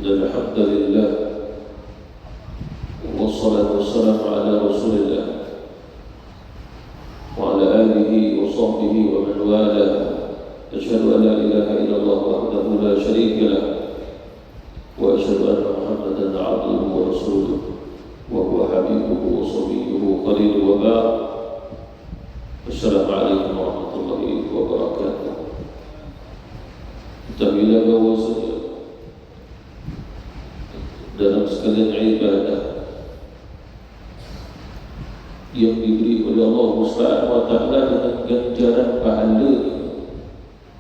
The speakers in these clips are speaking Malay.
الحمد لله والصلاة والسلام على رسول الله وعلى آله وصحبه ومن والاه. أشهد أن لا إله إلا الله وحده لا شريك له وأشهد أن محمدا عبده ورسوله وهو حبيبه وصفيه خليله وبعد. السلام عليكم ورحمة الله وبركاته. Ketahuilah bahwasanya dalam sekalian ibadah yang diberi oleh Allah Subhanahu wa taala dengan ganjaran pahala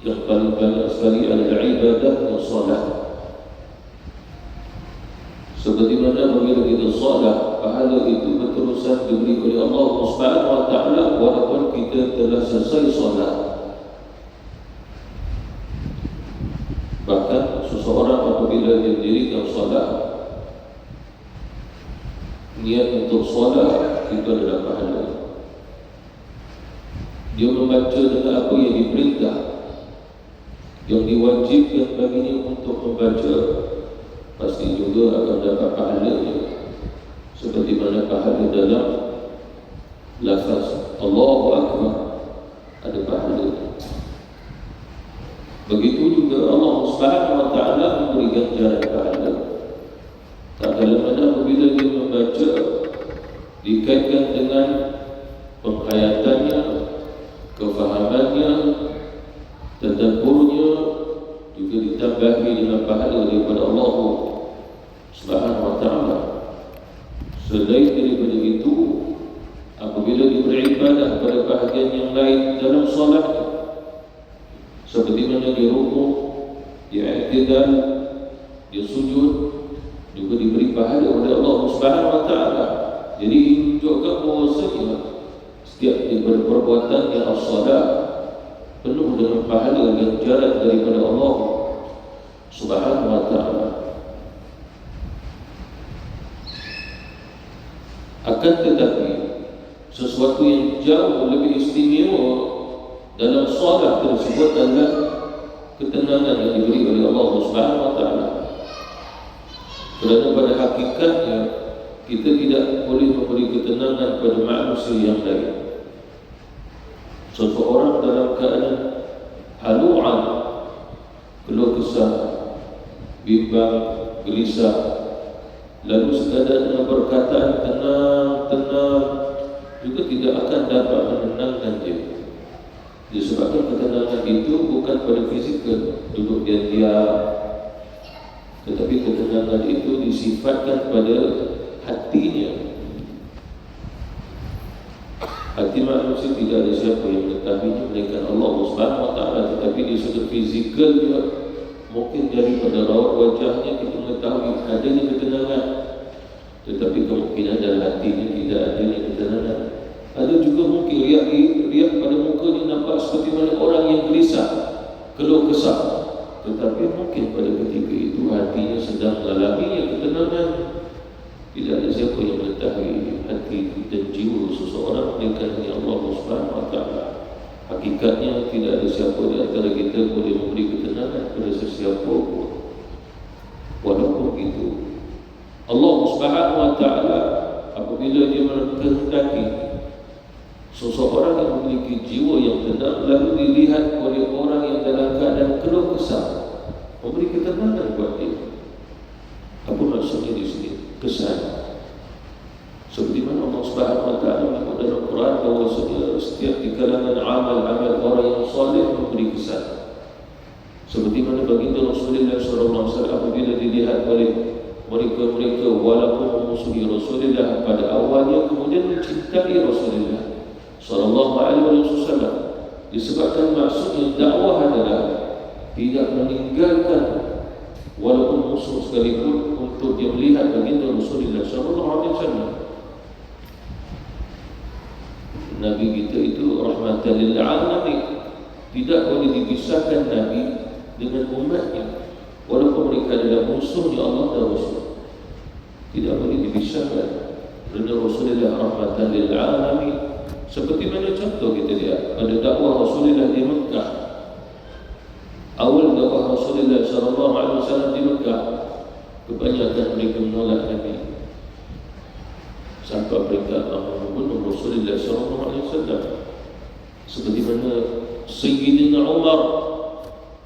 yang paling banyak sekali adalah ibadah dan salat. Seperti mana apabila kita salat, pahala itu berterusan diberi oleh Allah Subhanahu wa taala walaupun kita telah selesai salat. Bahkan seseorang apabila dia mendirikan salat, niat untuk salat itu adalah pahala. Dia membaca dengan apa yang diperintah, yang diwajibkan baginya untuk membaca, pasti juga akan dapat pahalanya. Seperti mana pahala dalam lafaz Allahu Akbar ada pahalanya. Begitu juga Allah Subhanahu wa taala memberi ganjaran pahala. Tak dalam mana apabila dia membaca dikaitkan dengan penghayatannya, kefahamannya, tadabburnya, juga ditambahi dengan pahala daripada Allah Subhanahu wa taala. Selain daripada itu, apabila dia beribadah pada bahagian yang lain dalam solat, seperti mana dia rukuk, dia i'tidal, dia sujud, juga diberi pahala oleh Allah Subhanahu wa taala. Jadi menunjukkan bahawasanya setiap daripada perbuatan yang as-salat penuh dengan pahala ganjaran daripada Allah Subhanahu wa taala. Akan tetapi sesuatu yang jauh lebih istimewa dalam salat tersebut adalah ketenangan yang diberi oleh Allah Subhanahu wa taala. Kerana pada hakikatnya kita tidak boleh memberi ketenangan pada manusia yang lain. Seseorang dalam keadaan halu'an, keluh kesah, bimbang, gelisah, lalu sekadar dengan perkataan tenang, juga tidak akan dapat menenangkan dia. Disebabkan ketenangan itu bukan pada fizikal, duduk diam, tetapi ketenangan itu disifatkan pada hatinya. Hati manusia tidak ada siapa yang mengetahuinya melainkan Allah Subhanahu wa taala, tetapi di sudut fizikal dia mungkin daripada raut wajahnya kita mengetahui adanya ketenangan, tetapi kemungkinan dalam hatinya tidak adanya ketenangan. Ada juga mungkin riak pada mukanya nampak seperti mana orang yang gelisah, keluh kesah, tetapi mungkin pada ketika itu hatinya sedang mengalami ketenangan. Tidak ada siapa yang mengetahui hati dan jiwa seseorang melainkan Allah Subhanahu wa taala. Hakikatnya tidak ada siapa di antara kita boleh memberi ketenangan kepada sesiapa pun. Walaupun itu Allah Subhanahu wa taala apabila dia menghendaki seseorang yang memiliki jiwa yang tenang lalu dilihat oleh orang yang dalam keadaan keluh kesah, memberi ketenangan buat dia. Apa maksudnya di sini? Kesan. Seperti mana Allah Subhanahu wa taala menyebut dalam Quran bahawa setiap di kalangan amal-amal orang yang soleh memberi kesan. Seperti mana baginda Rasulullah SAW apabila dilihat oleh mereka walaupun memusuhi Rasulullah pada awalnya, kemudian mencintai Rasulullah SAW. Disebabkan maksudnya dakwah adalah tidak meninggalkan walaupun musuh sekalipun untuk dia melihat baginda Rasulullah SAW. Nabi kita itu rahmatan lil alamin. Tidak boleh dipisahkan Nabi dengan umatnya, walaupun mereka adalah musuhnya Allah dan Rasul. Tidak boleh dipisahkan. Kerana Rasulullah rahmatan lil alamin. Seperti mana contoh kita lihat pada dakwah Rasulullah di Mekah. Awal dakwah Rasulullah SAW di Mekah, kebanyakan mereka menolak Nabi sampai mereka membunuh Rasulullah SAW. Seperti mana Sayyidina Umar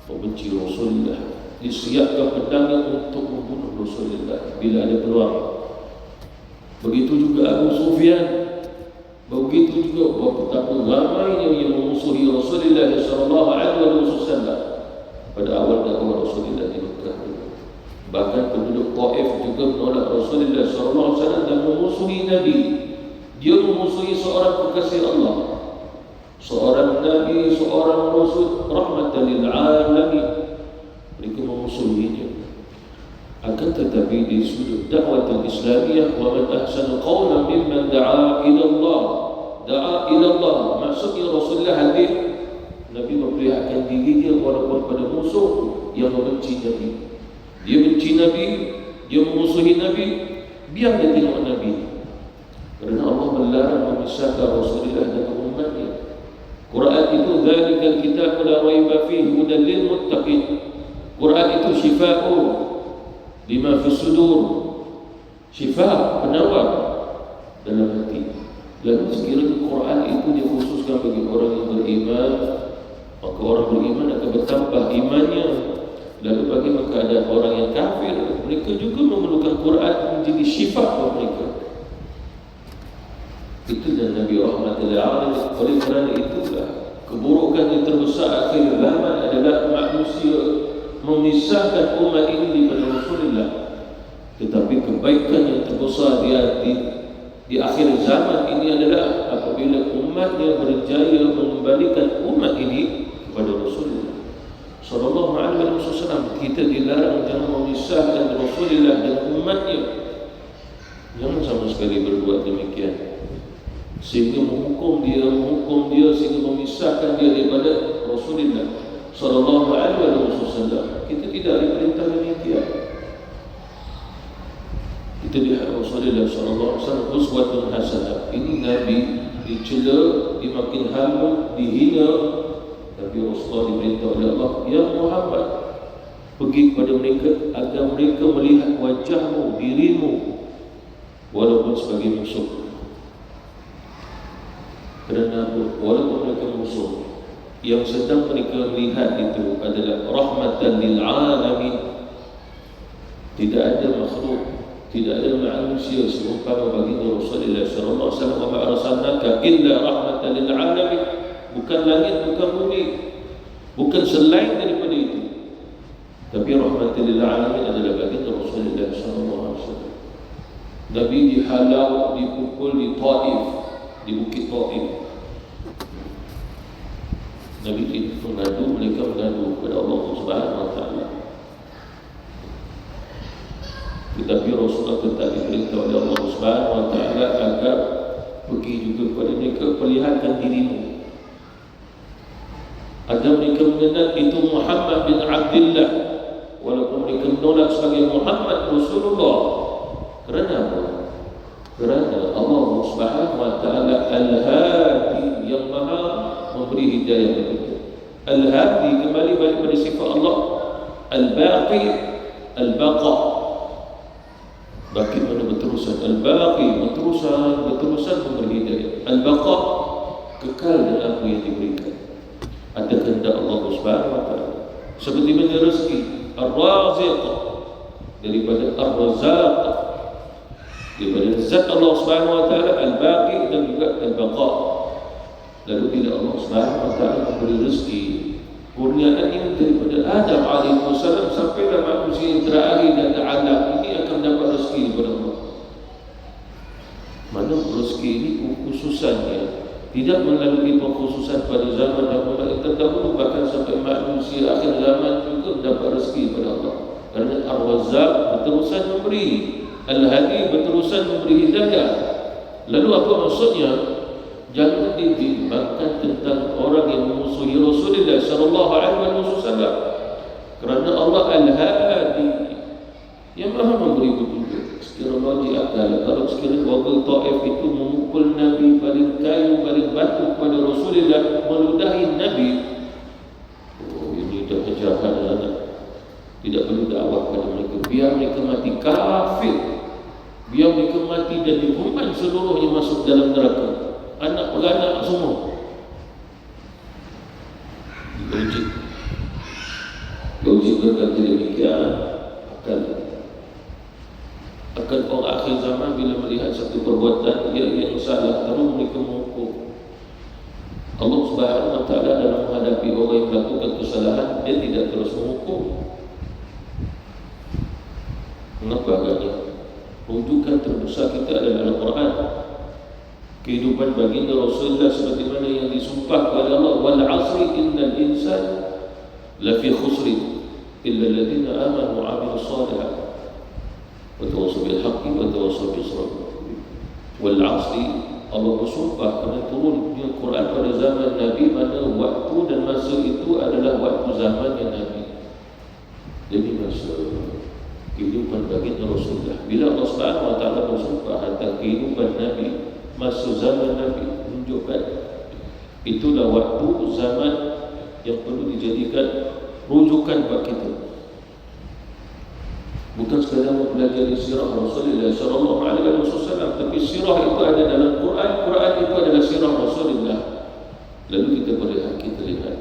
membenci Rasulullah, disiapkan pedangnya untuk membunuh Rasulullah bila ada peluang. Begitu juga Abu Sufyan, begitu juga betapa ramainya yang memusuhi Rasulullah SAW pada awal dakwah Rasulullah di Mekah. Bahkan penduduk Taif juga menolak Rasulullah SAW dan memusuhi Nabi. Dia memusuhi seorang kekasih Allah, seorang Nabi, seorang Rasul, rahmatan lil alamin. Mereka memusuhinya. Akan tetapi di sudut dakwah Islamiyah, wa man ahsanu qawlan mimman da'a ila Allah. Da'a ila Allah maksudnya Rasulullah hadir, Nabi memperlihatkan diri dia walaupun pada musuh yang membenci Nabi. Dia benci Nabi, dia memusuhi Nabi, biar dia tengok Nabi. Kerana Allah melarang memisahkan Rasulullah dengan umatnya. Quran itu dzalikal kitab la raiba fihi hudan lil muttaqin. Quran itu syifa'u lima fis sudur, syifa, penawar dalam hati. Lalu sekiranya Quran itu dikhususkan bagi orang yang beriman, maka orang beriman akan bertambah imannya. Lalu bagaimana keadaan orang yang kafir? Mereka juga memerlukan Quran menjadi syifa bagi mereka. Itu dan Nabi rahmatul alamin. Oleh kerana itulah keburukan yang terbesar akhir zaman adalah manusia memisahkan umat ini daripada Rasulullah. Tetapi kebaikan yang terbesar di akhir zaman ini adalah apabila umatnya berjaya mengembalikan umat ini kepada Rasulullah sallallahu alaihi wasallam. Kita dilarang jangan memisahkan Rasulullah dan umatnya. Jangan sama sekali berbuat demikian sehingga menghukum dia sehingga memisahkan dia daripada Rasulullah sallallahu alaihi wasallam. Kita tidak diperintah demikian. Kita lihat Rasulullah sallallahu alaihi wasallam uswatun hasanah. Ini Nabi dicela, dimakin hamba, dihina, tapi Rasulullah diperintah oleh Allah, ya Muhammad, pergi kepada mereka agar mereka melihat wajahmu, dirimu, walaupun sebagai musuh. Kerana walaupun mereka musuh, yang sedang mereka lihat itu adalah rahmatan lil alamin. Tidak ada makhluk, tidak ada manusia seumpama baginda Rasulullah sallallahu alaihi wasallam. Wa ma arsalnaka illa rahmatan lil alamin. Bukan langit, bukan bumi, bukan selain daripada itu, tapi rahmatan lil alamin adalah baginda Rasulullah sallallahu alaihi wasallam. Nabi dihalau, dipukul di Taif, di bukit Taif. Nabi tidak mengadu, mereka mengadu kepada Allah Subhanahu wa taala. Tetapi Rasulullah tetap diperintah oleh Allah Subhanahu wa taala agar pergi juga kepada mereka, perlihatkan dirimu, agar mereka mengenal itu Muhammad bin Abdullah, walaupun mereka menolak sebagai Muhammad Rasulullah. Kerana apa? Kerana Allah Subhanahu wa taala Al-Hadi, yang Maha memberi hidayah kepada. Al-Hadi kembali balik pada sifat Allah. Al-Baqi, Al-Baqa. Baqi mana berterusan, Al-Baqi berterusan memberi hidayah. Al-Baqa kekal dengan apa yang diberikan. Ada kehendak Allah Subhanahu wa taala. Seperti mana rezeki, Ar-Raziq daripada Ar-Razzaq, daripada zat Allah Subhanahu wa taala, Al-Baqi dan juga Al-Baqa. Lalu bila Allah Subhanahu wa taala memberi rezeki, kurniaan ini daripada Adam alaihi wasallam sampailah manusia yang terakhir dan alam ini akan dapat rezeki daripada Allah. Mana rezeki ini khususannya tidak melalui pengkhususan pada zaman dahulu yang terdahulu, bahkan sampai manusia akhir zaman juga mendapat rezeki daripada Allah. Kerana Ar-Razzaq berterusan memberi, Al-Hadi berterusan memberi hidayah. Lalu apa maksudnya? Jangan dibimbangkan tentang orang yang memusuhi Rasulullah sallallahu alaihi wasallam. Kerana Allah Al-Hadi, yang Maha memberi petunjuk. Sekiranya logik akal, kalau sekiranya warga Taif itu memukul Nabi, paling kayu, paling batu kepada Rasulullah, meludahi Nabi, oh ini dah kejahatan. Tidak perlu dakwah kepada mereka. biar mereka mati kafir, biar mereka mati dan dihukum seluruhnya masuk dalam neraka, anak beranak semua. Logik berkata demikian akan orang akhir zaman bila melihat satu perbuatan yang salah, terus mereka menghukum. Allah Subhanahu Wa Taala dalam menghadapi orang yang melakukan kesalahan, dia tidak terus menghukum. Mengapa agaknya? Rujukan terbesar kita adalah Al-Quran, kehidupan baginda Rasulullah seperti mana yang disumpah kepada Allah, wal 'asri innal insana lafi khusrin illa alladhina amanu wa 'amilus shalihat wa tawassaw bil haqqi wa tawassaw bis sabr. Wal 'asri, Allah bersumpah kerana turunnya Quran pada zaman Nabi, mana waktu dan masa itu adalah waktu zamannya Nabi. Jadi masa kehidupan baginda Rasulullah, bila Allah Subhanahu Wa Taala bersumpah tentang kehidupan Nabi, masa zaman Nabi, menunjukkan itulah waktu zaman yang perlu dijadikan rujukan bagi kita. Bukan sekadar mempelajari sirah Rasulullah sallallahu alaihi wasallam, tapi sirah itu ada dalam Quran, Quran itu adalah sirah Rasulullah. Lalu kita lihat,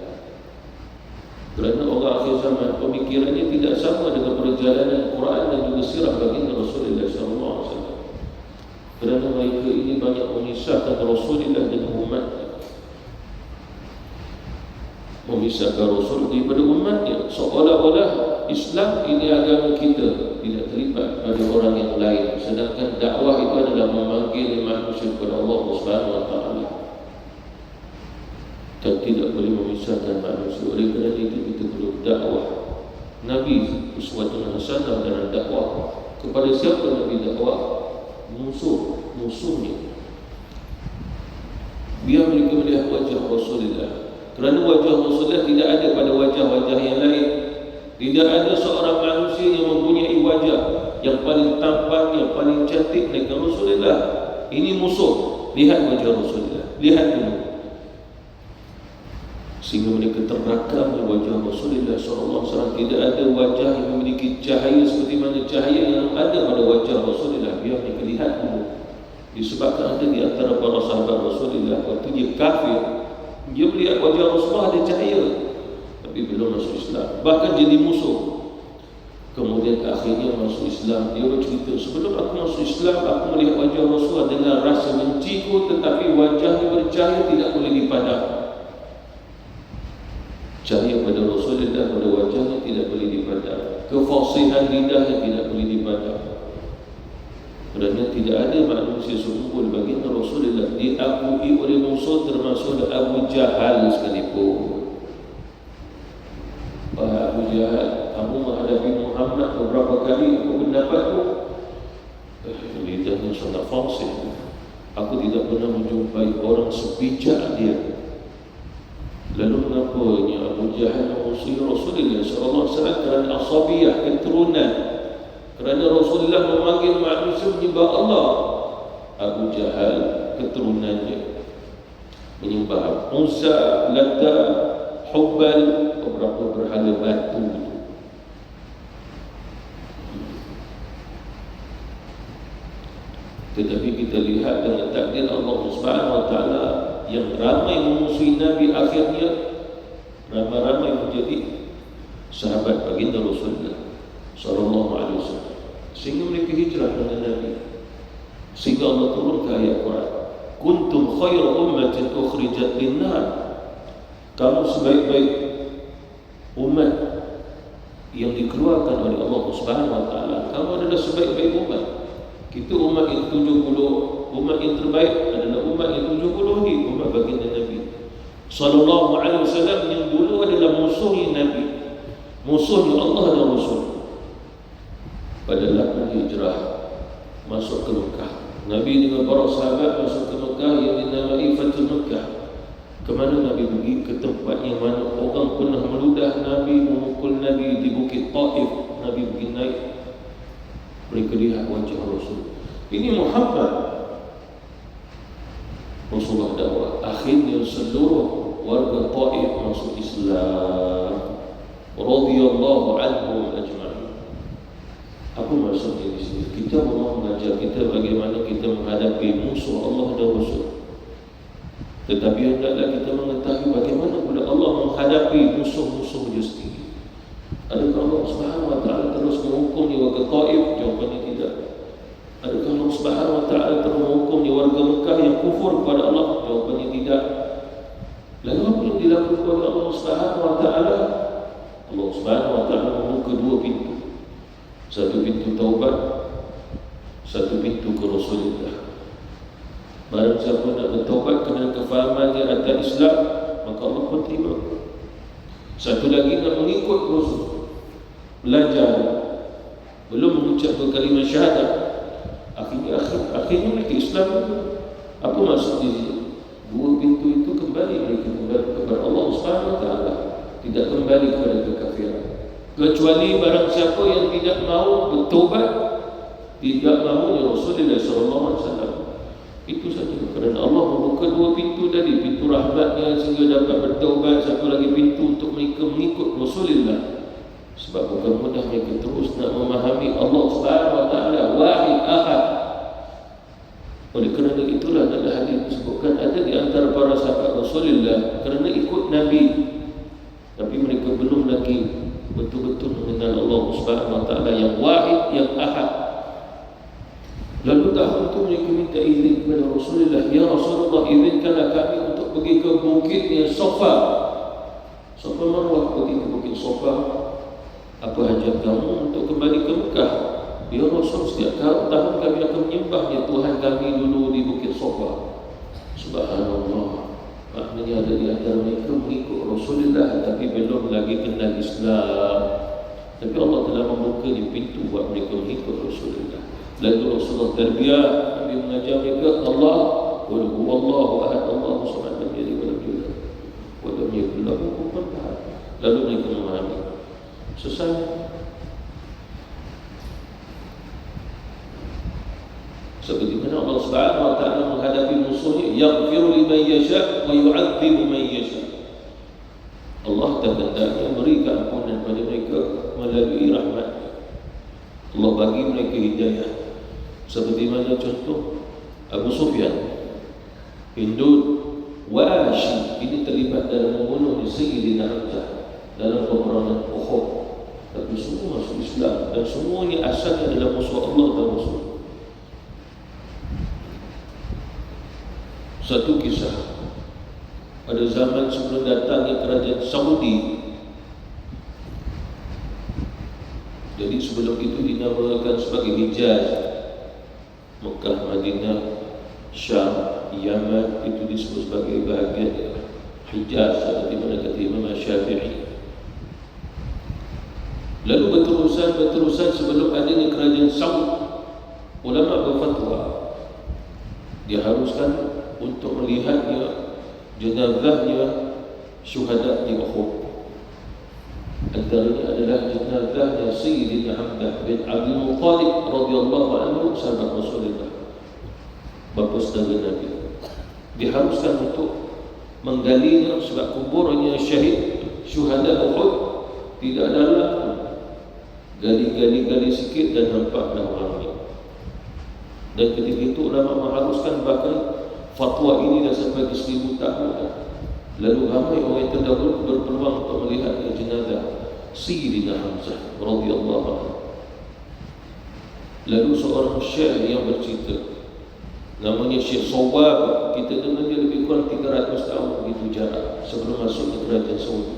kerana orang akhir zaman pemikirannya tidak sama dengan perjalanan Quran dan juga sirah baginda Rasulullah sallallahu alaihi wasallam. Kerana mereka ini banyak memisahkan Rasulullah dengan umatnya, memisahkan Rasul daripada umatnya, seolah-olah Islam ini agama kita, tidak terlibat pada orang yang lain. Sedangkan dakwah itu adalah memanggil manusia kepada Allah Subhanahu Wa Taala, dan tidak boleh memisahkan manusia. Oleh kerana itu kita perlu dakwah. Nabi uswatun hasanah dalam dakwah. Kepada siapa Nabi dakwah? Musuhnya. Biar mereka melihat wajah Rasulullah, kerana wajah Rasulullah tidak ada pada wajah-wajah yang lain. Tidak ada seorang manusia yang mempunyai wajah yang paling tampan, yang paling cantik dengan Rasulullah. Ini musuh. Lihat wajah Rasulullah, lihat dulu, sehingga mereka terakam wajah Rasulullah SAW. Tidak ada wajah yang memiliki cahaya seperti mana cahaya yang ada pada wajah Rasulullah. Biar mereka lihat dulu. Disebabkan ada di antara para sahabat Rasulullah, waktu dia kafir, dia melihat wajah Rasulullah ada cahaya, tapi belum masuk Islam, bahkan jadi musuh. Kemudian akhirnya masuk Islam. Dia bercerita, sebelum aku masuk Islam, aku melihat wajah Rasulullah dengan rasa benciku, tetapi wajahnya bercahaya, tidak boleh dipadam. Cahaya pada Rasulullah, pada wajahnya tidak boleh dipadam. Kefasihan lidahnya tidak boleh dipadam. Kerana tidak ada manusia serupa baginda Rasulullah, diakui oleh musuh termasuk Abu Jahal sekalipun. Abu Jahal, kamu menghadapi Muhammad beberapa kali, aku pendapatku lidahnya sangat fasih. Aku tidak pernah menjumpai orang sebijak dia. Lalu mengapanya Abu Jahal memusuhi Rasulullah SAW? Kerana asabiyah, keturunan. Kerana Rasulullah memanggil manusia menyembah Allah. Abu Jahal keturunannya menyembah Uzza, Lata, Hubbal, beberapa berhala batu. Tetapi kita lihat dengan takdir Allah Subhanahu Wa Taala, yang ramai memusuhi Nabi akhirnya ramai-ramai menjadi sahabat baginda Rasulullah sallallahu alaihi wasallam, sehingga mereka hijrah dengan Nabi. Sehingga Allah turunkan ayat Quran, kuntum khairu ummatin ukhrijat lin-nas, kamu sebaik-baik umat yang dikeluarkan oleh Allah Subhanahu Wa Taala. Kamu adalah sebaik-baik umat. Kita umat yang 70, umat yang terbaik adalah umat yang 70 ni, umat baginda Nabi sallallahu alaihi wasallam, yang dulu adalah musuhnya Nabi, musuhnya Allah dan Rasul. Pada 8 hijrah masuk ke Mekah, Nabi dengan para sahabat masuk ke Mekah yang dinamai Fathul Mekah. Kemana Nabi pergi? Ke tempat yang mana orang pernah meludah Nabi, memukul Nabi di Bukit Taif. Nabi pergi naik, mereka lihat wajah Rasul. Ini Muhammad. Rasulullah dakwah. Akhirnya seluruh warga Taif masuk Islam. Radhiyallahu anhum ajma'in. Apa maksudnya di sini? Kita mau mengajar kita bagaimana kita menghadapi musuh Allah dan Rasul. Tetapi hendaklah kita mengetahui bagaimana pula Allah menghadapi musuh-musuh dia sendiri. Adakah Allah Subhanahu wa taala terus menghukum warga Taif? Jawapannya tidak. Adakah Allah Subhanahu wa taala terus menghukum warga Mekah yang kufur kepada Allah? Jawapannya tidak. Lalu apa yang dilakukan oleh Allah Subhanahu wa taala? Allah Subhanahu wa taala membuka dua pintu. Satu pintu taubat, satu pintu ke Rasulullah. Barang siapa nak bertaubat kerana kefahamannya atas Islam, maka Allah pun terima. Satu lagi nak mengikut Rasul, belajar, belum mengucap kalimah syahadat, akhirnya mereka Islam. Apa maksud ini? Dua pintu itu kembali mereka kepada Allah Subhanahu wa taala, tidak kembali kepada kekafiran. Kecuali barang siapa yang tidak mahu bertaubat, tidak mahu Rasulullah sallallahu alaihi wasallam. Itu saja. Kerana Allah membuka dua pintu tadi, pintu rahmatnya sehingga dapat bertaubat, satu lagi pintu untuk mereka mengikut Rasulullah. Sebab bukan mudah mereka terus nak memahami Allah Subhanahu wa taala wahid ahad. Oleh kerana itulah dalam hadis disebutkan ada di antara para sahabat Rasulullah kerana ikut Nabi, tapi mereka belum lagi betul-betul mengenal Allah Subhanahu wa taala yang wahid, yang ahad. Lalu tahun itu mereka minta izin kepada Rasulullah, ya Rasulullah, izinkanlah kami untuk pergi ke bukitnya Safa Marwah, pergi ke bukit Safa. Apa hajat kamu untuk kembali ke Mekah? Ya Rasul, setiap tahun kami akan menyembahnya Tuhan kami dulu di bukit Safa. Subhanallah. Maknanya ada di antara mereka mengikut Rasulullah tapi belum lagi kenal Islam. Tapi Allah telah membuka pintu buat mereka mengikut Rasulullah. Lalu Rasulullah terbiar, Nabi mengajar mereka Allah qul huwallahu ahad, Allahu samad, lam yalid wa lam yulad wa lam yakul lahu kufuwan ahad. Lalu mereka memahami. Selesai. Seperti mana Allah Subhanahu wa taala menghadapi musuhnya, yaghfiru liman yasha wa yu'adzibu man yasha. Allah terkendali memberikan ampunan kepada mereka melalui rahmat. Allah bagi mereka hidayah. Seperti mana contoh Abu Sufyan, Hindud, Washi, ini terlibat dalam membunuh Sayyidina Hamzah dalam peperangan Uhud. Tapi semua masuk Islam dan semuanya asalnya adalah musuh Allah dan Rasul. Satu kisah, pada zaman sebelum datangnya kerajaan Saudi, jadi sebelum itu dinamakan sebagai Hijaz, Mekah, Madinah, Syam, Yaman, itu disebut sebagai bahagian Hijaz, seperti mana kata Imam Syafi'i. Lalu berterusan sebelum adanya kerajaan Saudi, ulama berfatwa diharuskan untuk melihatnya jenazahnya syuhada di Uhud. Antaranya adalah jenazahnya Sayyidina Hamzah bin Abdul Muttalib radhiyallahu anhu, sahabat Rasulullah, bapa saudara Nabi. Diharuskan untuk menggalinya sebab kuburnya syahid syuhada Uhud tidak ada lampu. Gali sikit dan nampaklah orangnya. Dan ketika itu ulama mengharuskan, bahkan fatwa ini dah sampai ke 1000 tahun. Lalu ramai orang yang terdahulu berpeluang untuk melihat jenazah Sayyidina Hamzah radhiyallahu anhu. Lalu seorang syekh yang bercerita, namanya Syekh Shawwab, kita dengar dia lebih kurang 300 tahun begitu jarak sebelum masuk ke kerajaan Saudi,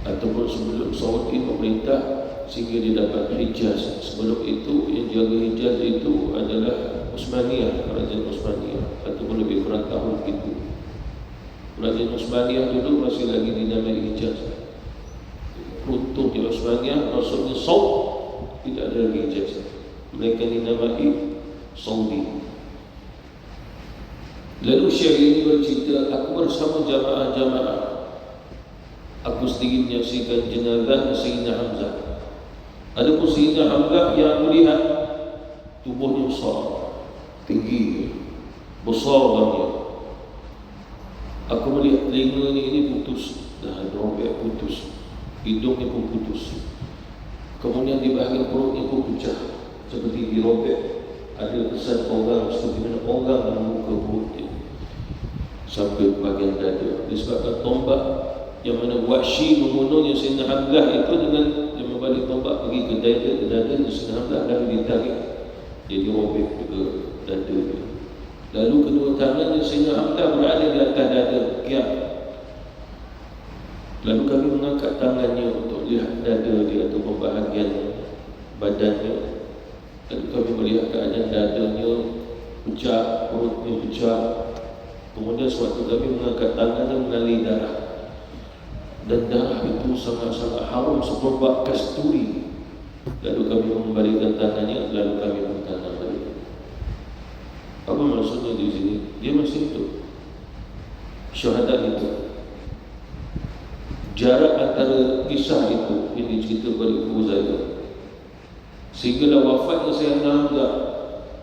ataupun sebelum Saudi memerintah sehingga dia dapat Hijaz. Sebelum itu yang jaga Hijaz itu adalah Utsmaniyah, kerajaan Utsmaniyah, ataupun lebih kurang tahun itu. Kerajaan Utsmaniyah dulu masih lagi dinamai Hijaz. Runtuh di Utsmaniyah, maksudnya Saud, tidak ada lagi Hijaz. Mereka dinamai Saudi. Lalu Syekh ini bercerita, aku bersama jamaah-jamaah, aku sendiri menyaksikan jenazah Sayyidina Hamzah. Adapun Sayyidina Hamzah yang aku lihat, tubuhnya besar, tinggi, besar banyak. Aku melihat telinganya ini putus, dah robek putus, hidungnya pun putus, kemudian di bahagian perutnya pun pecah seperti dirobek. Ada kesan orang seperti mana orang membuka perutnya sampai bahagian dada. Disebabkan tombak yang mana Wahsy membunuhnya Sayyidina Hamzah itu dengan dia membalik tombak pergi ke dada Sayyidina Hamzah, lalu ditarik, dia dirobek ke dada dia. Lalu kedua tangannya Sayyidina Hamzah berada di atas dada Qiyam. Lalu kami mengangkat tangannya untuk lihat dada dia atau pembahagian badannya. Lalu kami melihat keadaan dadanya pecah, perutnya pecah. Kemudian suatu kami mengangkat tangannya mengalir darah. Dan darah itu sangat-sangat harum seperti kasturi. Lalu kami mengembalikan tangannya, lalu kami bertanam balik. Apa maksudnya di sini? Dia masih hidup. Syuhada itu. Jarak antara kisah itu yang dicerita kepada Ibu Zaidah sehinggalah wafatnya Sayyidina Hamzah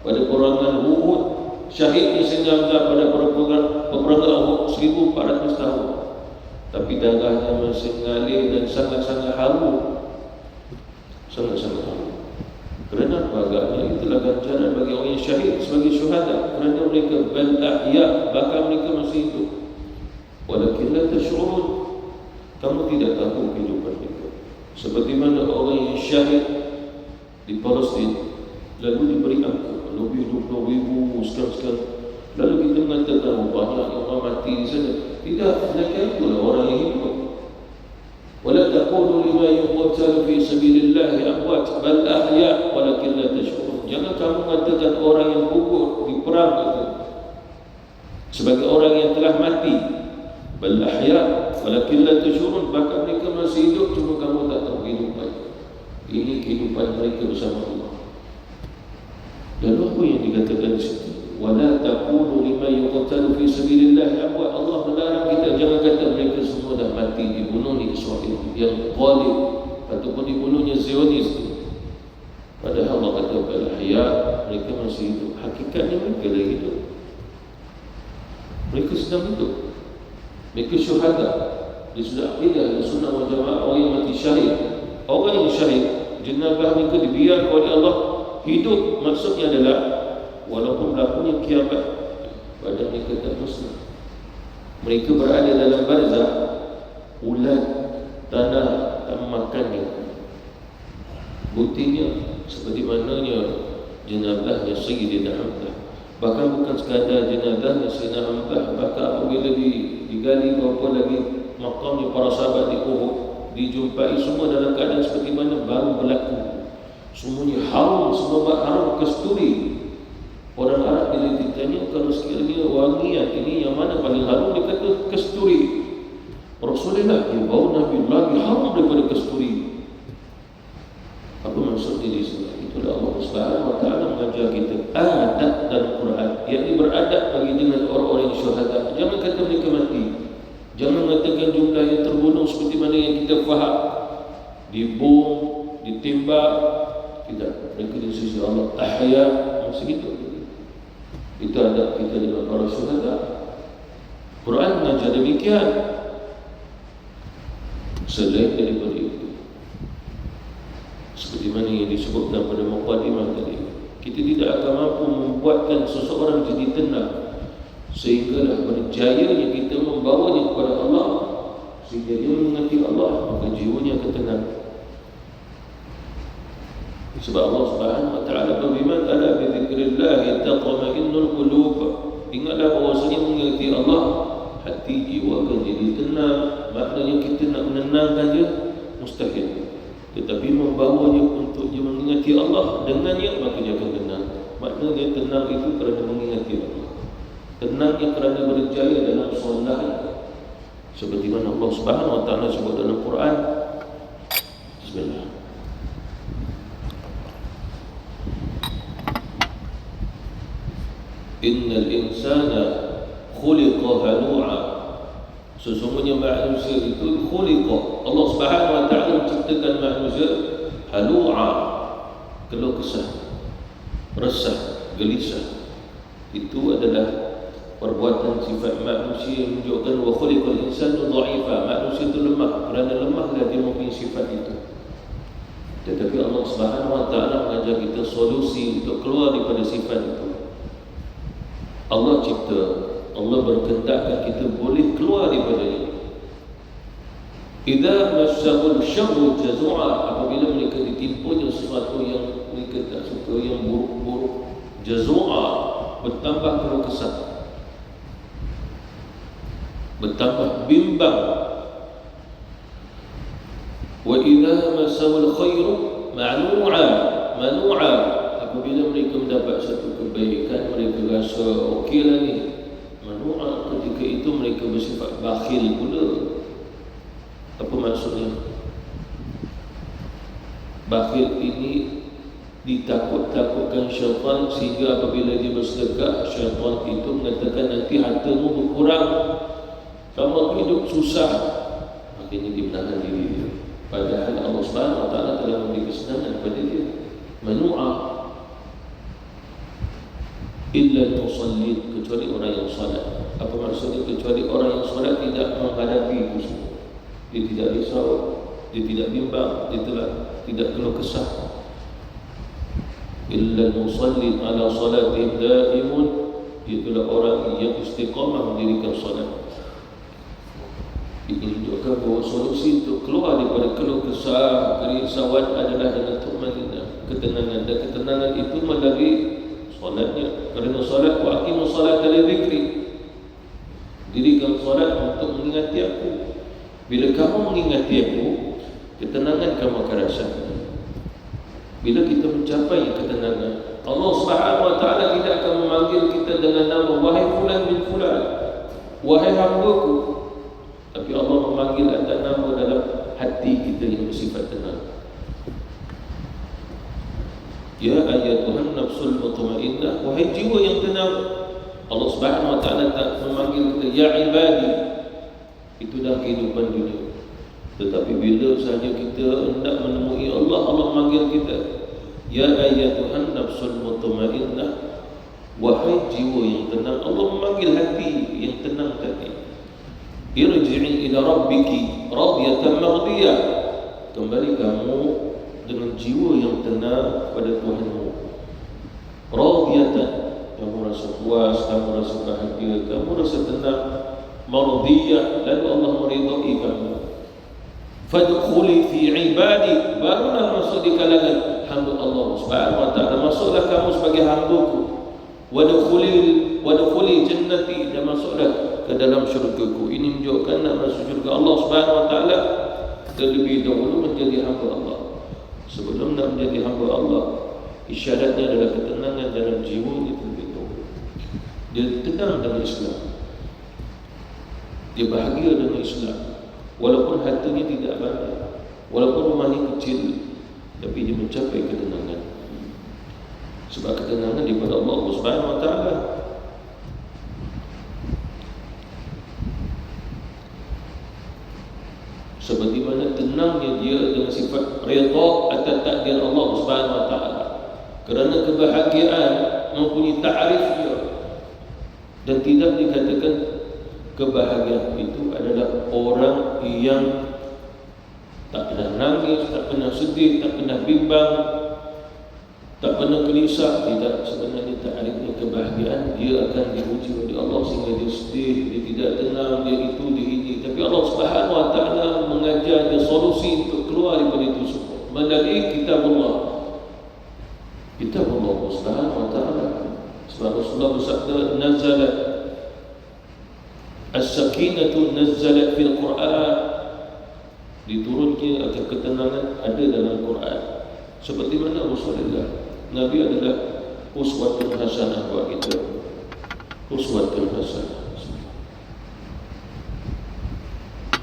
pada peperangan Uhud, syahidnya Sayyidina Hamzah pada peperangan Uhud 1400 tahun. Tapi darahnya masih mengalir dan sangat-sangat harum. Sangat-sangat harum. Kerana apa agaknya? Itulah ganjaran bagi orang yang syahid sebagai syuhada. Kerana mereka bal ahya, bahkan mereka masih hidup. Walakin la tash'urun, kamu tidak tahu kehidupan mereka. Seperti mana orang yang syahid di Palestin lalu diberi angka lebih 20,000 sekarang. Lalu kita mengatakan banyak yang orang mati di sana. Tidak, mereka itulah orang yang hidup. Wala taqulu lima yuqtalu fi sabilillah amwat bal ahya walakin la tash'urun. Jangan kamu mengatakan orang yang gugur di perang itu sebagai orang yang telah mati. Bal ahya walakin la tash'urun, bahkan mereka masih hidup cuma kamu tak tahu kehidupan. Ini kehidupan mereka bersama Allah. Lalu apa yang dikatakan di situ? Wala taqulu lima yuqtalu fi sabilillah amwat. Allah melarang kita jangan kata mereka semua dah mati dibunuh di Israel yang ghalib ataupun dibunuhnya Zionis. Padahal Allah kata bal ahya, mereka masih hidup. Hakikatnya mereka dah hidup. Mereka sedang hidup. Mereka syuhada. Dia sudah akidah dan sunnah wal jamaah. Orang yang mati syahid, orang yang syahid, jenazah mereka dibiarkan oleh Allah hidup. Maksudnya adalah walaupun berlakunya kiamat, badan mereka tak musnah. Mereka berada dalam barzah, ulat tanah tak memakannya. Buktinya seperti mananya jenazahnya Sayyidina Hamzah. Bahkan bukan sekadar jenazahnya Sayyidina Hamzah, bahkan apabila digali berapa lagi makamnya para sahabat di Uhud, dijumpai semua dalam keadaan seperti mana baru berlaku. Semuanya harum, semua harum kasturi. Orang Arab bila ditanya kalau sekiranya wangian ini yang mana paling harum, dia kata kasturi. Rasulullah yang bau Nabi lagi harum daripada kasturi. Apa maksudnya di sini? Itulah Allah Subhanahu wa taala mengajar kita adab dalam Quran, yakni beradab bagi dengan orang-orang yang syuhada. Jangan kata mereka mati. Jangan mengatakan jumlah yang terbunuh seperti mana yang kita faham, dibom, ditembak. Tidak, mereka di sisi Allah ahya, masih hidup. Itu adab kita dengan para syuhada. Quran mengajar demikian. Selain daripada itu, seperti mana yang disebutkan pada muqaddimah tadi, kita tidak akan mampu membuatkan seseorang jadi tenang sehinggalah berjayanya kita membawanya kepada Allah sehingga dia mengerti Allah, maka jiwanya akan tenang. Sebab Allah Subhanahu wa taala berfirman, "Ala bi dzikrillah tatma'innul qulub." Ingatlah bahwasanya mengerti Allah, hati jiwa akan jadi tenang. Maknanya kita nak menenangkan dia mustahil. Tetapi membawanya untuk dia mengingati Allah, dengannya maka dia akan tenang. Maknanya tenang itu kerana mengingati Allah. Tenangnya kerana berjaya dalam solat. Seperti mana Allah Subhanahu wa taala sebut dalam Quran. Bismillah. Innal insana khuliqa halu'a. Sesungguhnya manusia itu khuliqa, Allah Subhanahu wa taala menciptakan manusia halu'a, keluh kesah, resah, gelisah. Itu adalah perbuatan sifat manusia yang menunjukkan wa khuliqal insanu dha'ifa. Manusia itu lemah, kerana lemahlah dia mempunyai sifat itu. Tetapi Allah Subhanahu Wa Taala mengajar kita solusi untuk keluar daripada sifat itu. Allah cipta, Allah berkehendakkan kita boleh keluar daripadanya. Idza massahul syarru jazua, apabila mereka ditimpunya sesuatu yang mereka tak suka, yang buruk-buruk, jazua, bertambah keluh kesah, bertambah bimbang. Wa idza massahul khairu manu'a, apabila mereka mendapat satu kebaikan, mereka rasa okeylah ni, manu'a, ketika itu mereka bersifat bakhil pula. Apa maksudnya? Bakhil ini ditakut-takutkan syaitan, sehingga apabila dia bersedekah, syaitan itu mengatakan nanti hartamu berkurang, kamu hidup susah. Akhirnya dia menahan diri dia. Padahal Allah Subhanahu Wa Taala telah memberi kesenangan kepada dia. Manu'a illa al-musallin, kecuali orang yang salat. Apa maksudnya? Kecuali orang yang salat tidak menghadapi itu semua. Dia tidak risau, dia tidak bimbang, dia tidak keluh kesah. Illa al-musallin ala salatih daimun, itulah orang yang istiqamah mendirikan salat. Ini menunjukkan bahawa solusi untuk keluar daripada keluh kesah, kerisauan adalah dengan tumanina, ketenangan. Dan ketenangan itu melalui solatnya. Kerana solat, wa aqimus salata li dzikri, dirikan solat untuk mengingati aku. Bila kamu mengingati aku, ketenangan kamu akan rasakan. Bila kita mencapai ketenangan, Allah Subhanahu Wa Taala tidak akan memanggil kita dengan nama wahai fulan bin fulan, wahai hamba-Ku. Tapi Allah memanggil atas nama dalam hati kita yang bersifat tenang. Ya ayyatuhan nafsul mutmainnah, wahai jiwa yang tenang. Allah Subhanahu Wa Taala tak memanggil kita ya ibadi. Itu dah kehidupan dunia. Tetapi bila sahaja kita hendak menemui Allah, Allah memanggil kita ya ayyatuhan nafsul mutmainnah, wahai jiwa yang tenang. Allah memanggil hati yang tenang tadi. Irji'i ila rabbiki radiyatan mardiyah, kembali kamu dengan jiwa yang tenang pada Tuhanmu. Radiyatan, kamu rasa puas, kamu rasa bahagia, kamu rasa tenang. Mardiyah, lalu Allah meridai kamu. Fadkhuli fi ibadi, barulah masuk di kalangan hamba Allah Subhanahu Wa Taala. Masuklah kamu sebagai hamba-Ku. Wadkhuli jannati, dan masuklah ke dalam syurga-Ku. Ini menunjukkan nak masuk syurga Allah Subhanahu Wa Taala, terlebih dahulu menjadi hamba Allah. Sebelum nak menjadi hamba Allah, isyaratnya adalah ketenangan dalam jiwa dia terlebih dahulu. Dia tenang dalam Islam, dia bahagia dengan Islam, walaupun hartanya tidak banyak, walaupun rumahnya kecil, tapi dia mencapai ketenangan. Sebab ketenangan daripada Allah Subhanahu Wa Taala. Seperti mana tenangnya dia dengan sifat redha atas takdir Allah Subhanahu Wa Taala. Kerana kebahagiaan mempunyai ta'rif dia, dan tidak dikatakan kebahagiaan itu adalah orang yang tak pernah nangis, tak pernah sedih, tak pernah bimbang, tak pernah gelisah. Tidak, sebenarnya ta'rifnya kebahagiaan, dia akan diuji oleh Allah sehingga dia sedih, dia tidak tenang, dia itu, dia ini. Tapi Allah Subhanahu Wa Taala mengajar dia solusi untuk keluar daripada itu semua melalui kitab Allah. Kitab Allah Subhanahu Wa Taala. Sebab Rasulullah bersabda, nazalat as-sakinatu nazalat fil Quran, diturunkan akan ketenangan ada dalam Quran. Seperti mana Rasulullah, Nabi adalah uswatun hasanah buat kita. Uswatun hasanah.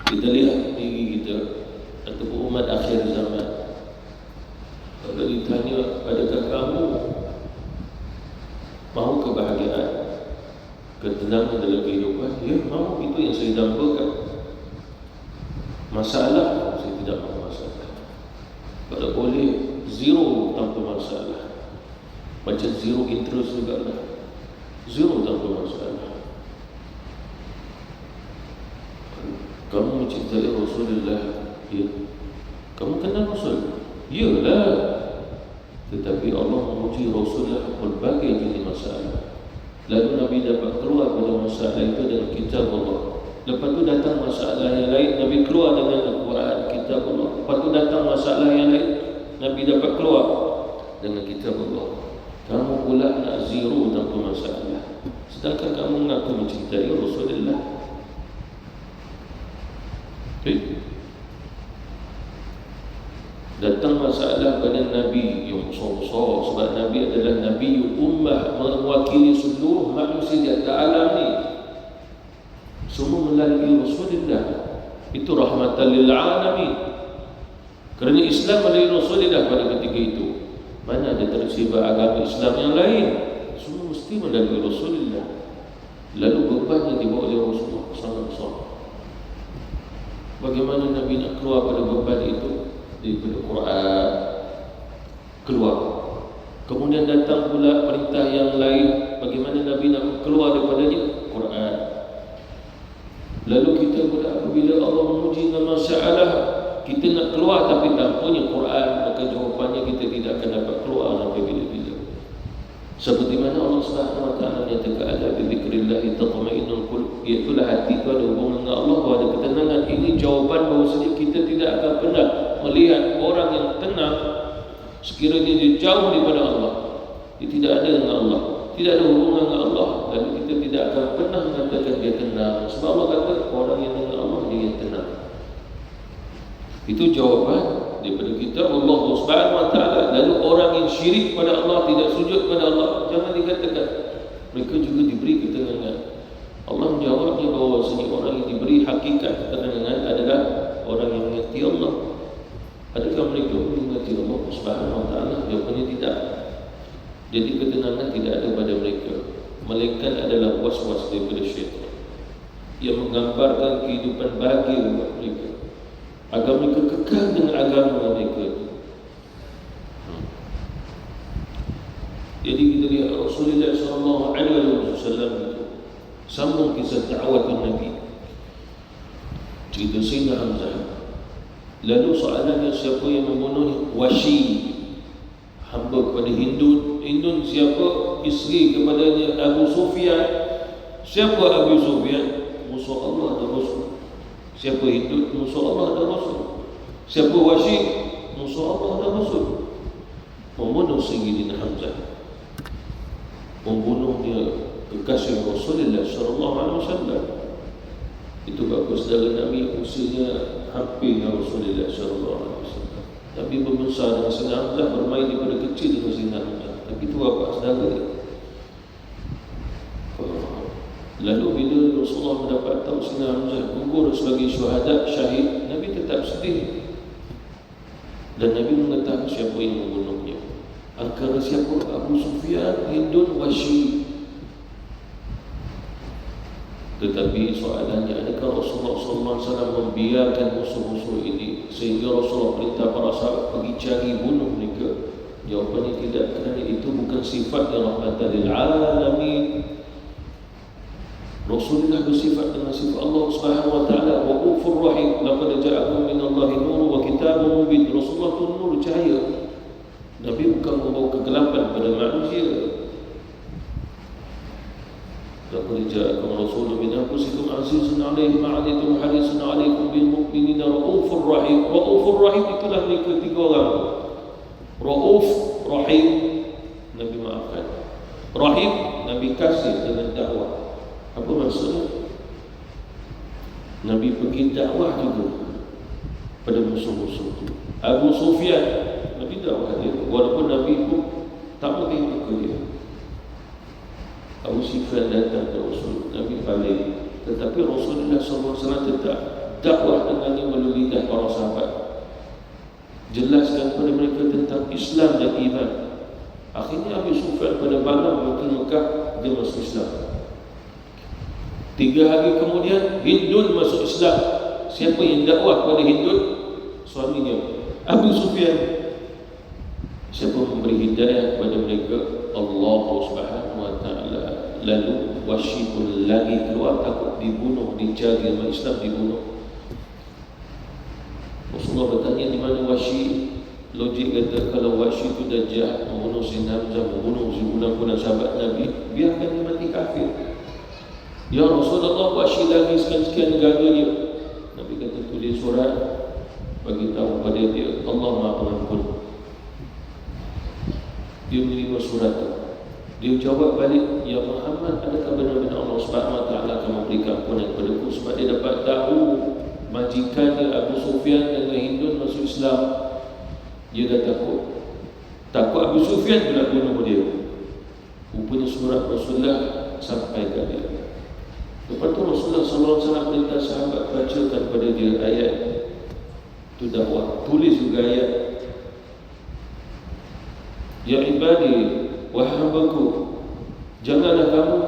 Kita lihat diri kita ataupun umat akhir zaman. Kalau ditanya, adakah kamu mahu kebahagiaan, ketenangan dalam kehidupan? Ya, mahu. Itu yang saya dambakan. Masalah, saya tidak mahu masalah. Kalau boleh zero tanpa masalah, macam zero interest juga lah. Zero tanpa masalah. Kamu mencintai Rasulullah, ya. Kamu kenal Rasul, Iyalah. Tetapi Allah memuji Rasulullah berbagai jenis masalah. Lalu Nabi dapat keluar pada masalah itu dengan kitab Allah. Lepas tu datang masalah yang lain, Nabi keluar dengan Al-Quran, kitab Allah. Lepas tu datang masalah yang lain, Nabi dapat keluar dengan kitab Allah. Kamu pula nak zero tanpa masalah, sedangkan kamu mengaku mencintai Rasulullah. Datang masalah pada Nabi yang besar-besar, sebab Nabi adalah Nabi ummah, mewakili seluruh manusia di atas alam ni. Semua melalui Rasulullah. Itu rahmatan lil alamin. Kerana Islam melalui Rasulullah pada ketika itu. Mana ada tersebar agama Islam yang lain? Semua mesti melalui Rasulullah. Lalu beban yang dibawa oleh Rasulullah sangat besar. Bagaimana Nabi nak keluar pada beban itu? Daripada Quran keluar. Kemudian datang pula perintah yang lain. Bagaimana Nabi nak keluar daripadanya? Quran. Lalu kita pula apabila Allah memuji dengan masalah, kita nak keluar tapi tanpanya Quran, maka jawapannya kita tidak akan dapat keluar sampai bila-bila. Seperti mana Allah Subhanahu wa taala menyatakan ala bi dzikrillah tatma'innul qulub, iaitu hati itu ada hubungan dengan Allah, ada ketenangan. Ini jawapan bahawasanya kita tidak akan pernah melihat orang yang tenang sekiranya dia jauh daripada Allah. Dia tidak ada dengan Allah, tidak ada hubungan dengan Allah, dan kita tidak akan pernah mengatakan dia tenang. Sebab Allah kata orang yang dengan Allah dia yang tenang. Itu jawapan daripada kita Allah Subhanahu wa taala. Lalu orang yang syirik pada Allah, tidak sujud pada Allah, jangan dikatakan mereka juga diberi ketenangan. Allah menjawabnya bahawa orang yang diberi hakikat ketenangan adalah orang yang mengerti Allah. Adakah mereka mengerti Allah Subhanahu wa taala? Jawapannya tidak. Jadi ketenangan tidak ada pada mereka. Melainkan adalah was-was daripada syaitan yang menggambarkan kehidupan bahagia buat mereka, agar mereka kekal dengan agama mereka. Jadi kita lihat Rasulullah SAW itu sambung kisah da'wat Nabi. Cerita Sayyidina Hamzah. Lalu soalannya, siapa yang membunuh Washi, hamba kepada Hindun? Hindun siapa? Isteri kepadanya Abu Sufyan. Siapa Abu Sufyan? Musuh Allah dan Rasul. Siapa Hindun? Musuh Allah dan Rasul. Siapa Washi? Musuh Allah dan Rasul. Membunuh Sayyidina Hamzah, membunuh dia kekasih Rasulullah SAW. Itu bagus saudara Nabi usianya hampir dengan Rasulullah SAW. Nabi berbesar dengan Sayyidina Hamzah, bermain daripada kecil dengan Sayyidina Hamzah. Tapi itu bapak saudara dia. Lalu bila Rasulullah mendapat tahu Sayyidina Hamzah gugur sebagai syuhada, syahid, Nabi tetap sedih. Dan Nabi mengetahui siapa yang membunuhnya. Antara siapa? Abu Sufyan, Hindun, Washi. Tetapi soalannya, adakah Rasulullah SAW membiarkan musuh-musuh ini sehingga Rasulullah perintah para sahabat pergi cari bunuh mereka? Jawapannya tidak, kerana itu bukan sifat yang rahmatan lil alamin. Rasulullah bersifat dengan sifat Allah Subhanahu wa taala, Raufur Rahim. Laqad ja'akum minallahi nurun wa kitabun mubin. Rasulullah itu nur, cahaya. Nabi bukan membawa kegelapan pada manusia. Laqad ja'akum rasulun min anfusikum azizun 'alaihi ma 'anittum harisun 'alaikum bil mu'minina raufur rahim. Raufur Rahim itulah mereka tiga orang. Rauf, Rahim, Nabi maafkan. Rahim, Nabi kasih dengan dakwah. Apa maksudnya? Nabi pergi dakwah juga pada musuh-musuh itu. Abu Sufyan, Nabi dakwah dia, walaupun Nabi pun tak mau tengok ke dia. Abu Sufyan datang ke Rasul, Nabi balik. Tetapi Rasulullah SAW tetap dakwah dengannya melalui lidah para sahabat, jelaskan kepada mereka tentang Islam dan iman. Akhirnya Abu Sufyan pada malam waktu Mekah dia masuk Islam. 3 hari kemudian Hindun masuk Islam. Siapa yang dakwah kepada Hindun? Suaminya Abu Sufyan. Siapa memberi hidayah kepada mereka? Allah Subhanahu wa taala. Lalu Washi pun lagi keluar, takut dibunuh, dicari sama Islam, dibunuh. Rasulullah bertanya, di mana Washi? logik kata kalau Wahsy itu dah jahat, membunuh Sayyidina Hamzah, membunuh sebulan-bulan sahabat Nabi, biarkan dia mati kafir. Ya Rasulullah, Wahsy lagi sekian-sekian negara dia. Nabi kata tulis surat, bagi tahu pada dia Allah Maha Pengampun. Dia menerima surat tu. Dia jawab balik, ya Muhammad, adakah benar-benar Allah Subhanahu Wa Taala akan memberikan ampunan kepadaku? Sebab dia dapat tahu majikan dia Abu Sufyan dan Hindun masuk Islam. Dia dah takut Abu Sufyan pula bunuh dia. Rupanya surat Rasulullah sampai ke dia. Lepas tu Rasulullah SAW perintah sahabat bacakan kepada dia ayat tu dakwah. Tulis juga ayat, ya ibadi, wahai hambaku, janganlah kamu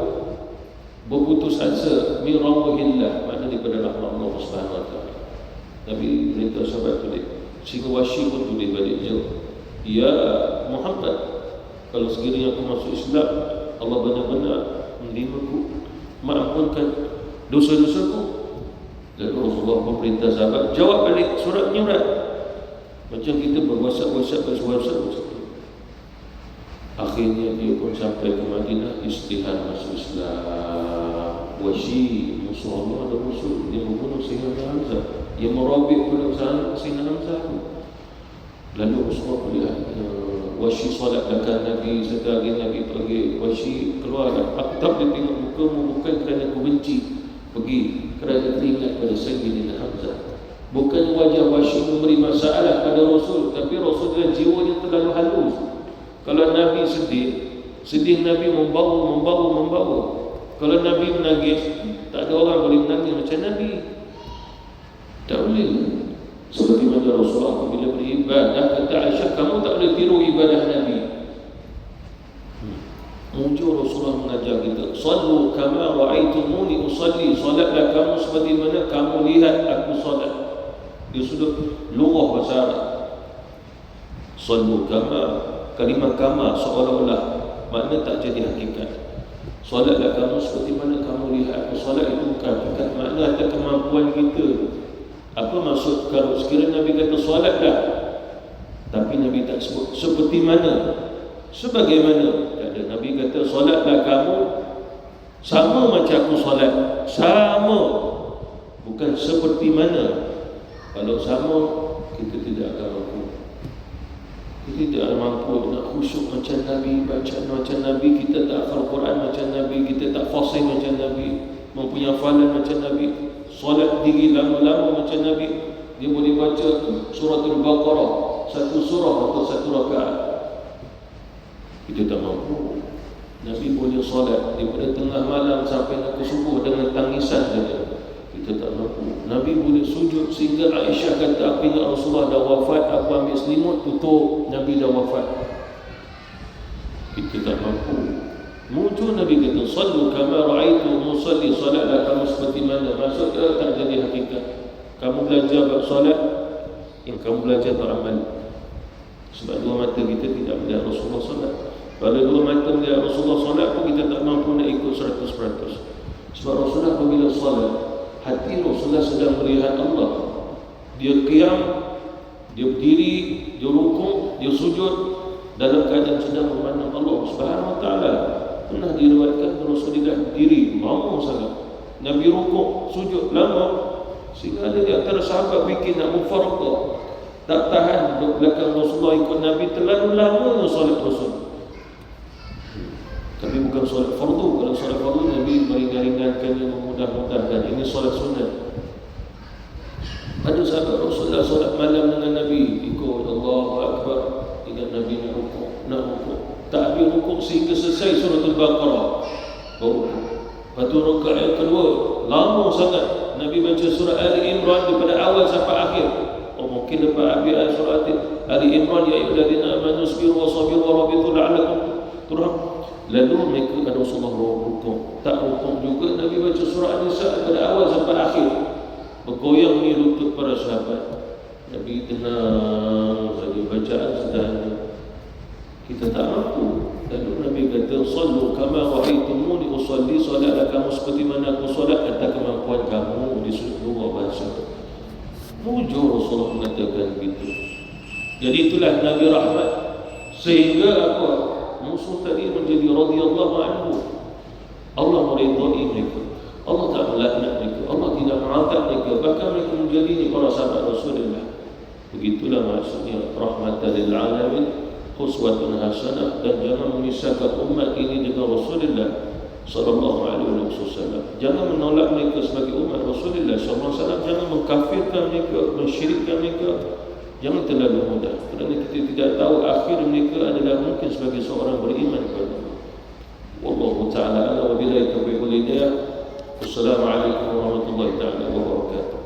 berputus asa min rahmatillah, makna daripada rahmat Allah Subhanahu Wa Taala. Nabi perintah sahabat tulis. Sehingga Wahsy pun tulis balik dia, ya Muhammad, kalau sekiranya aku masuk Islam, Allah benar-benar menerimaku, mengampunkan dosa-dosaku. Lalu Rasulullah pun perintah sahabat jawab balik surat menyurat. Macam kita berwhatsapp. Akhirnya dia pun sampai ke Madinah, istihad masuk Islam. Wahsy musuh Allah, ada musuh, dia membunuh Sayyidina Hamzah, dia merobek pada Sayyidina Hamzah. Lalu Rasulullah melihat Wahsy solat belakang Nabi. Sekali Nabi pergi, Wahsy keluar, aku tak boleh tengok mukamu, bukan kerana aku benci, pergi kerana teringat pada Sayyidina Hamzah. Bukan wajah Wahsy memberi masalah pada Rasul, tapi Rasul dengan jiwanya terlalu halus. Kalau Nabi sedih Nabi membawa. Kalau Nabi menangis, tak ada orang boleh menangis macam Nabi. Tak boleh. Seperti mana Rasulullah bila beribadah, kata Aisyah, kamu tak boleh tiru ibadah Nabi. Muncul Rasulullah mengajar kita, sallu kama ra'aitumuni usalli, salatlah kamu seperti mana kamu lihat aku salat. Dia sudah lughah bahasa Arab. Sallu kama, kalimah kama seolah-olah, makna tak jadi hakikat. Solatlah kamu seperti mana kamu lihat aku solat, itu bukan hakikat, makna ada kemampuan kita. Apa maksud kalau sekiranya Nabi kata solatlah, tapi Nabi tak sebut seperti mana, sebagaimana? Tak ada. Nabi kata solatlah kamu sama macam aku solat, sama, bukan seperti mana. Kalau sama, kita tidak akan mampu. Kita tidak mampu nak khusyuk macam Nabi, bacaan macam Nabi, kita tak hafal Quran macam Nabi, kita tak fasih macam Nabi, mempunyai hafalan macam Nabi, solat diri lama-lama macam Nabi. Dia boleh baca surah Al-Baqarah satu surah atau satu rakaat. Kita tak mampu. Nabi boleh solat daripada tengah malam sampai nak ke subuh dengan tangisan saja. Kita tak mampu. Nabi boleh sujud sehingga Aisyah kata, apa ingat Rasulullah dah wafat, aku ambil selimut tutup, Nabi dah wafat. Kita tak mampu. Muncul Nabi kata, sallu kama ra'aitu musalli, salatlah kamu seperti mana. Maksudnya tak jadi hakikat. Kamu belajar buat solat, yang kamu belajar beramal. Sebab dua mata kita tidak melihat Rasulullah solat. Kalau dua mata melihat Rasulullah solat pun kita tak mampu nak ikut 100%. Sebab Rasulullah apabila solat, hati Rasulullah sedang melihat Allah. Dia qiyam, dia berdiri, dia rukuk, dia sujud dalam keadaan sedang memandang Allah Subhanahu Wa Taala. Pernah diriwayatkan Rasulullah berdiri lama sangat, Nabi rukuk, sujud lama, sehingga ada di antara sahabat fikir nak mufaraqah, tak tahan duduk belakang Rasulullah ikut Nabi, terlalu lama solat Rasul. Tapi bukan solat fardu. Kalau solat fardu Nabi meringan-ringankannya, memudah-mudahkan. Ini solat sunat. Ada sahabat Rasulullah solat malam dengan Nabi, ikut Allahu Akbar, ingat Nabi nak rukuk. Tak habis rukuk sehingga selesai surah Al-Baqarah, baru rukuk. Lepas tu rakaat yang kedua lama sangat, Nabi baca surah Ali Imran daripada awal sampai akhir. Mungkin lepas habis ayat surah Ali Imran, ya ayyuhallazina amanu sabiru wa sabiru wa rabitu la'allakum turham. Lalu mereka ada Rasulullah rukuk, tak rukuk juga, Nabi baca surah An-Nisa daripada awal sampai akhir. Bergoyang ni lutut para sahabat. Nabi tenang saja, bacaan sederhana. Kita tak mampu. Lalu Nabi kata, sallu kama ra'aitumuni usalli, salatlah kamu seperti mana aku solat, kata kemampuan kamu di seluruh bahasa. Mujur Rasulullah mengatakan begitu. Jadi itulah Nabi Rahmat. Sehingga apa? Musuh tadi menjadi radhiyallahu anhu. Allah meridai mereka. Allah tak melaknat mereka. Allah tidak mengangkat mereka. Bahkan mereka menjadi para sahabat Rasulullah. Begitulah maksudnya rahmatan lil alamin, uswatun hasanah, dan jangan memisahkan umat ini dengan Rasulullah sallallahu alaihi wasallam. Jangan menolak mereka sebagai umat Rasulullah sallallahu alaihi wasallam, jangan mengkafirkan mereka, mensyirikkan mereka. Jangan terlalu mudah, kerana kita tidak tahu akhir mereka adalah mungkin sebagai seorang beriman kepada Allah. Wallahu ta'ala a'lam wa billahi taufiq wal hidayah. Wassalamualaikum warahmatullahi taala wabarakatuh.